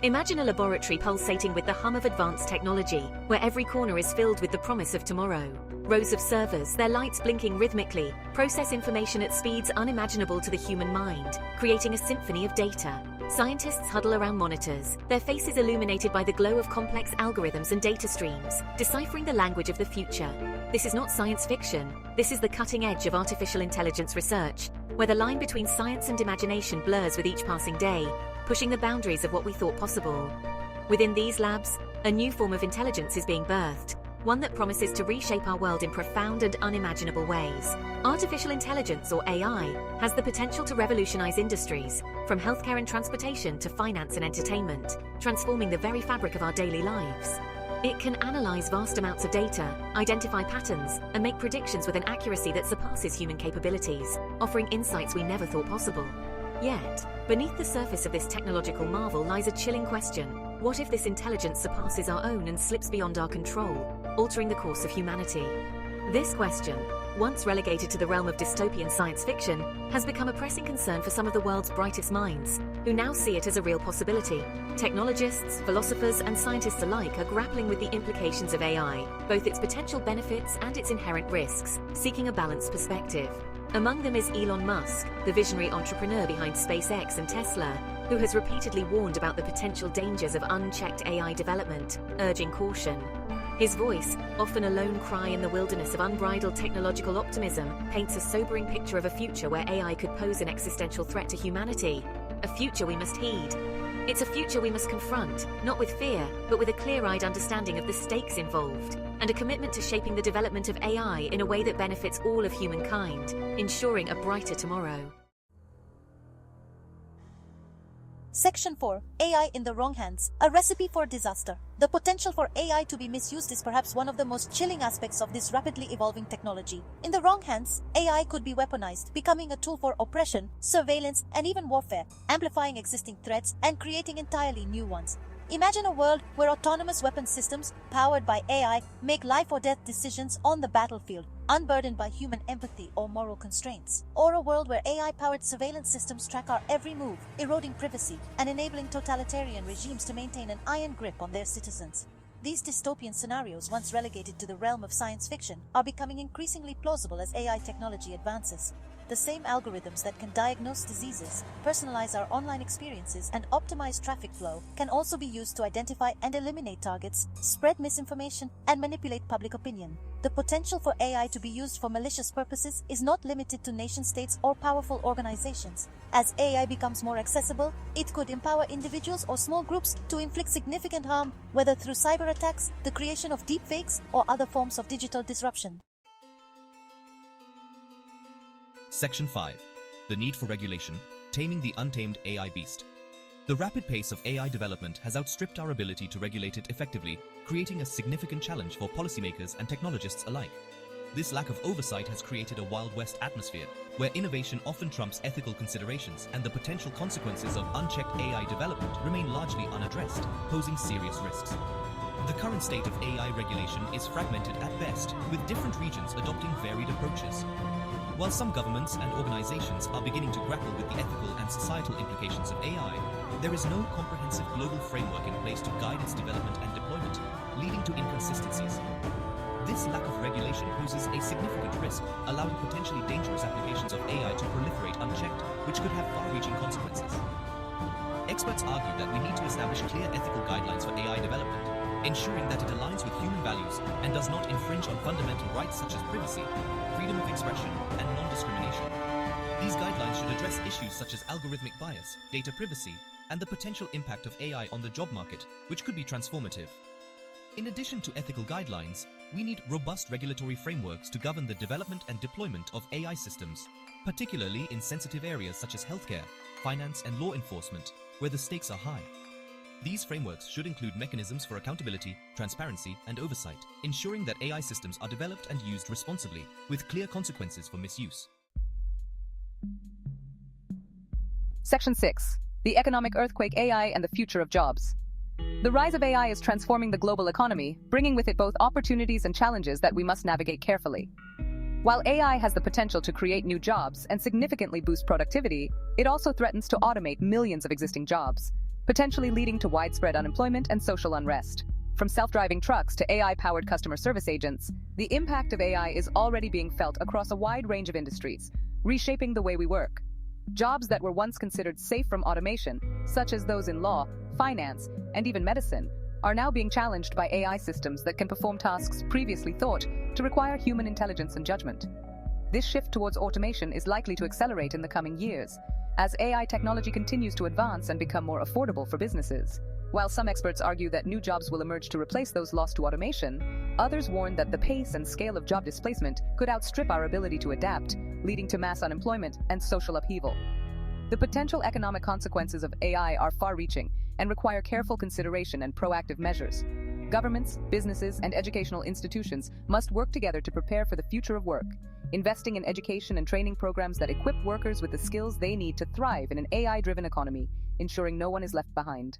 Imagine a laboratory pulsating with the hum of advanced technology, where every corner is filled with the promise of tomorrow. Rows of servers, their lights blinking rhythmically, process information at speeds unimaginable to the human mind, creating a symphony of data. Scientists huddle around monitors, their faces illuminated by the glow of complex algorithms and data streams, deciphering the language of the future. This is not science fiction. This is the cutting edge of artificial intelligence research, where the line between science and imagination blurs with each passing day, pushing the boundaries of what we thought possible. Within these labs, a new form of intelligence is being birthed, one that promises to reshape our world in profound and unimaginable ways. Artificial intelligence, or AI, has the potential to revolutionize industries, from healthcare and transportation to finance and entertainment, transforming the very fabric of our daily lives. It can analyze vast amounts of data, identify patterns, and make predictions with an accuracy that surpasses human capabilities, offering insights we never thought possible. Yet, beneath the surface of this technological marvel lies a chilling question. What if this intelligence surpasses our own and slips beyond our control, altering the course of humanity? This question, once relegated to the realm of dystopian science fiction, has become a pressing concern for some of the world's brightest minds, who now see it as a real possibility. Technologists, philosophers, and scientists alike are grappling with the implications of AI, both its potential benefits and its inherent risks, seeking a balanced perspective. Among them is Elon Musk, the visionary entrepreneur behind SpaceX and Tesla, who has repeatedly warned about the potential dangers of unchecked AI development, urging caution. His voice, often a lone cry in the wilderness of unbridled technological optimism, paints a sobering picture of a future where AI could pose an existential threat to humanity, a future we must heed. It's a future we must confront, not with fear, but with a clear-eyed understanding of the stakes involved, and a commitment to shaping the development of AI in a way that benefits all of humankind, ensuring a brighter tomorrow. Section 4. AI in the wrong hands. A recipe for disaster. The potential for AI to be misused is perhaps one of the most chilling aspects of this rapidly evolving technology. In the wrong hands, AI could be weaponized, becoming a tool for oppression, surveillance, and even warfare, amplifying existing threats and creating entirely new ones. Imagine a world where autonomous weapon systems, powered by AI, make life or death decisions on the battlefield, unburdened by human empathy or moral constraints. Or a world where AI-powered surveillance systems track our every move, eroding privacy and enabling totalitarian regimes to maintain an iron grip on their citizens. These dystopian scenarios, once relegated to the realm of science fiction, are becoming increasingly plausible as AI technology advances. The same algorithms that can diagnose diseases, personalize our online experiences, and optimize traffic flow can also be used to identify and eliminate targets, spread misinformation, and manipulate public opinion. The potential for AI to be used for malicious purposes is not limited to nation-states or powerful organizations. As AI becomes more accessible, it could empower individuals or small groups to inflict significant harm, whether through cyber attacks, the creation of deepfakes, or other forms of digital disruption. Section 5. The need for regulation, taming the untamed AI beast. The rapid pace of AI development has outstripped our ability to regulate it effectively, creating a significant challenge for policymakers and technologists alike. This lack of oversight has created a Wild West atmosphere, where innovation often trumps ethical considerations and the potential consequences of unchecked AI development remain largely unaddressed, posing serious risks. The current state of AI regulation is fragmented at best, with different regions adopting varied approaches. While some governments and organizations are beginning to grapple with the ethical and societal implications of AI, there is no comprehensive global framework in place to guide its development and deployment, leading to inconsistencies. This lack of regulation poses a significant risk, allowing potentially dangerous applications of AI to proliferate unchecked, which could have far-reaching consequences. Experts argue that we need to establish clear ethical guidelines for AI development, ensuring that it aligns with human values and does not infringe on fundamental rights such as privacy, freedom of expression, and non-discrimination. These guidelines should address issues such as algorithmic bias, data privacy, and the potential impact of AI on the job market, which could be transformative. In addition to ethical guidelines, we need robust regulatory frameworks to govern the development and deployment of AI systems, particularly in sensitive areas such as healthcare, finance, and law enforcement, where the stakes are high. These frameworks should include mechanisms for accountability, transparency, and oversight, ensuring that AI systems are developed and used responsibly, with clear consequences for misuse. Section 6. The economic earthquake: AI and the future of jobs. The rise of AI is transforming the global economy, bringing with it both opportunities and challenges that we must navigate carefully. While AI has the potential to create new jobs and significantly boost productivity, it also threatens to automate millions of existing jobs, potentially leading to widespread unemployment and social unrest. From self-driving trucks to AI-powered customer service agents, the impact of AI is already being felt across a wide range of industries, reshaping the way we work. Jobs that were once considered safe from automation, such as those in law, finance, and even medicine, are now being challenged by AI systems that can perform tasks previously thought to require human intelligence and judgment. This shift towards automation is likely to accelerate in the coming years, as AI technology continues to advance and become more affordable for businesses. While some experts argue that new jobs will emerge to replace those lost to automation, others warn that the pace and scale of job displacement could outstrip our ability to adapt, leading to mass unemployment and social upheaval. The potential economic consequences of AI are far-reaching and require careful consideration and proactive measures. Governments, businesses, and educational institutions must work together to prepare for the future of work, investing in education and training programs that equip workers with the skills they need to thrive in an AI-driven economy, ensuring no one is left behind.